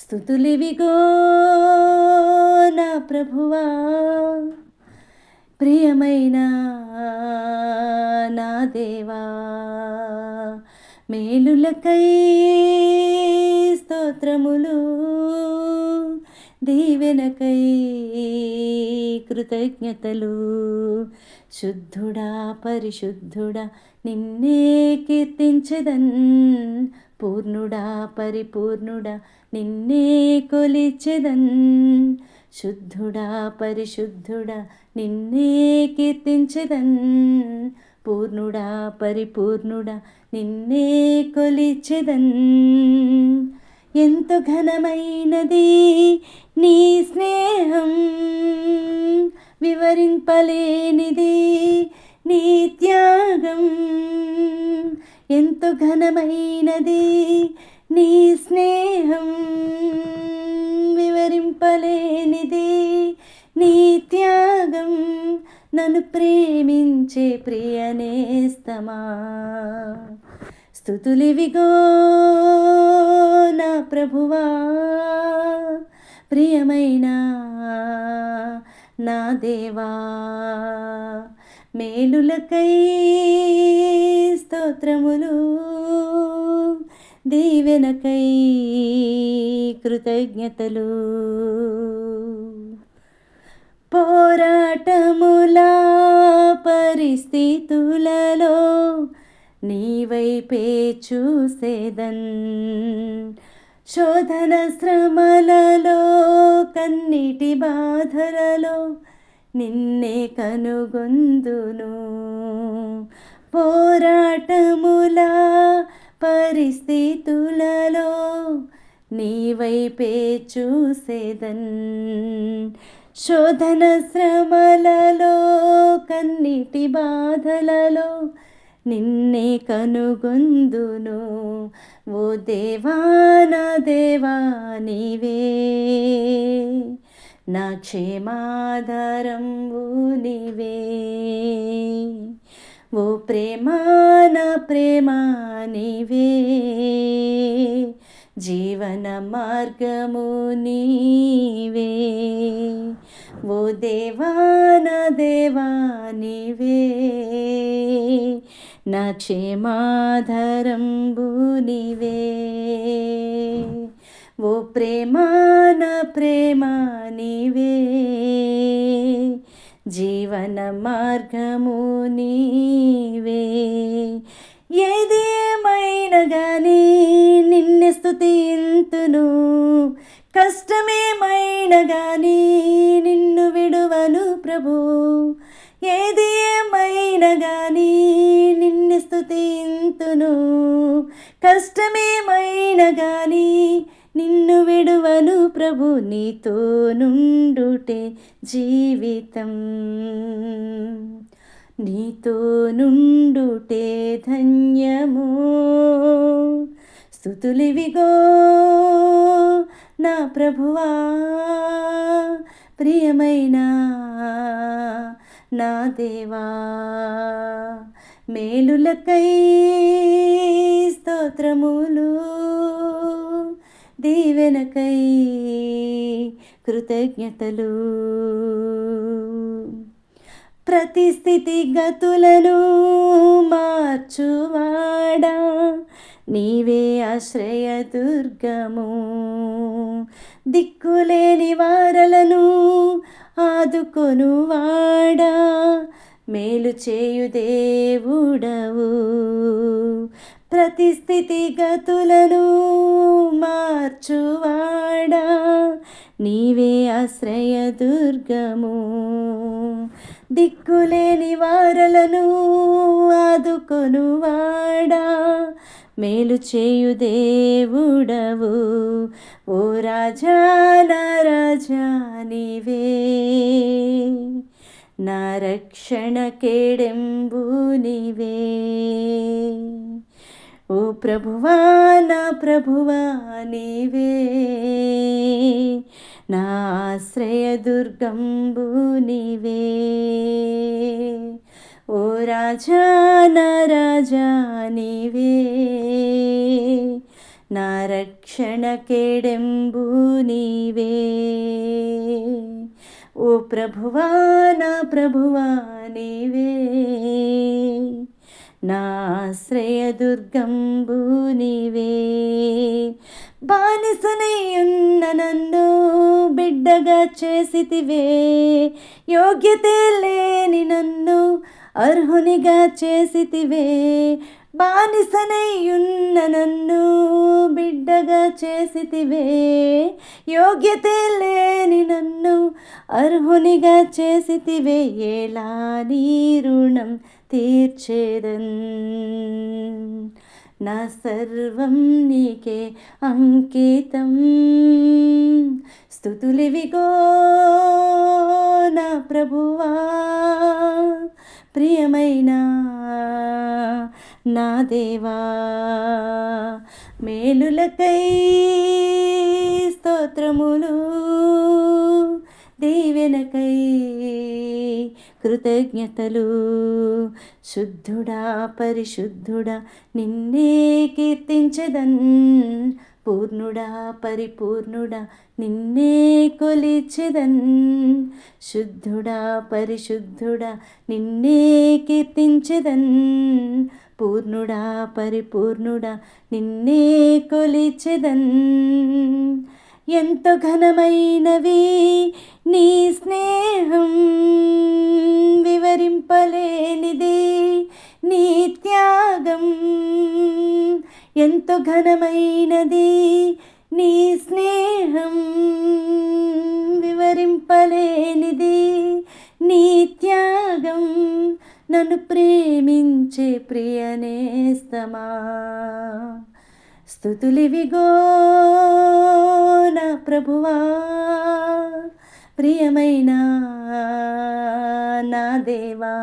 స్తుతులివిగో నా ప్రభువా, ప్రియమైన నా దేవా, మేలులకై స్తోత్రములు, దీవెనకై కృతజ్ఞతలు. శుద్ధుడా పరిశుద్ధుడా నిన్నే కీర్తించెదన్, పూర్ణుడా పరిపూర్ణుడా నిన్నే కొలిచెదన్. శుద్ధుడా పరిశుద్ధుడా నిన్నే కీర్తించెదన్, పూర్ణుడా పరిపూర్ణుడా నిన్నే కొలిచెదన్. ఎంతో ఘనమైనది నీ స్నేహం, వివరింపలేనిది నీ త్యాగం. ఎంతో ఘనమైనది నీ స్నేహం, వివరింపలేనిది నీ త్యాగం. నన్ను ప్రేమించే ప్రియనేస్తమా, స్తుతులివిగో నా ప్రభువా, ప్రియమైన నా దేవా, మేలులకై స్తోత్రములు, దీవెనకై కృతజ్ఞతలు. పోరాటముల పరిస్థితులలో నీ వైపే చూసేదన్, శోధన శ్రమలలో కన్నీటి బాధలలో నిన్నే కనుగొందును. పోరాటముల పరిస్థితులలో నీ వైపే చూసేదన్, శోధన శ్రమలలో కన్నీటి బాధలలో నిన్నే కనుగొందును. ఓ దేవా నా దేవా నీవే, నా క్షేమాధారంబు నీవే. ఓ ప్రేమా నా ప్రేమ నీవే, జీవన మార్గము నీవే. ఓ దేవా నా దేవా నీవే, నా క్షేమాధారంబు నీవే. ఓ ప్రేమా నా ప్రేమ నీవే, జీవన మార్గము నీవే. ఏది ఏమైనా గానీ నిన్ను స్తుతింతును, కష్టమేమైనా గానీ నిన్ను విడువను ప్రభు. ఏది ఏమైనా గానీ నిన్ను స్తుతింతును, కష్టమేమైనా గానీ నిన్ను విడువను ప్రభు. నీతో నుండుటే జీవితం, నీతో నుండుటే ధన్యము. స్తుతులివిగో నా ప్రభువా, ప్రియమైన నా దేవా, మేలులకై స్తోత్రములు, దీవెనకై కృతజ్ఞతలు. ప్రతి స్థితిగతులను మార్చువాడా, నీవే ఆశ్రయదుర్గము. దిక్కులేని వారలను ఆదుకొనువాడా, మేలు చేయు దేవుడవు. ప్రతి స్థితిగతులను మార్చువాడా, నీవే ఆశ్రయదుర్గము. దిక్కులేని వారలను ఆదుకొనువాడా, మేలు చేయు దేవుడవు. ఓ రాజా నా రాజా నీవే, నా రక్షణ కేడెంబు నీవే. ఓ ప్రభువా నా ప్రభువా నీవే, నా ఆశ్రయదుర్గంబు నీవే. ఓ రాజా నా రాజా నీవే, నా రక్షణ కేడెంబు నీవే. ఓ ప్రభువా నా ప్రభువా నీవే, నా ఆశ్రయదుర్గంబు నీవే. బానిసనై ఉన్న నన్ను బిడ్డగా చేసితివే, యోగ్యతే లేని నన్ను అర్హునిగా చేసితివే. బానిసనై ఉన్న నన్ను బిడ్డగా చేసితివే, యోగ్యతే లేని నన్ను అర్హునిగా చేసితివే. ఎలా నీ రుణం తీర్చేదన్, నా సర్వం నీకే అంకితం. స్తుతులివిగో నా ప్రభువా, ప్రియమైన నా దేవా. మేలులకై స్తోత్రములు, దీవెనకై కృతజ్ఞతలు. శుద్ధుడా పరిశుద్ధుడా నిన్నే కీర్తించెదన్, పూర్ణుడా పరిపూర్ణుడా నిన్నే కొలిచెదన్. శుద్ధుడా పరిశుద్ధుడా నిన్నే కీర్తించెదన్, పూర్ణుడా పరిపూర్ణుడా నిన్నే కొలిచెదన్. ఎంతో ఘనమైనవి నీ స్నేహం, వివరింపలేనిది నీ త్యాగం. ఎంతో ఘనమైనది నీ స్నేహం, వివరింపలేనిది నీ త్యాగం. నన్ను ప్రేమించే ప్రియనేస్తమా, స్తుతులివిగో నా ప్రభువా, ప్రియమైన నా దేవా.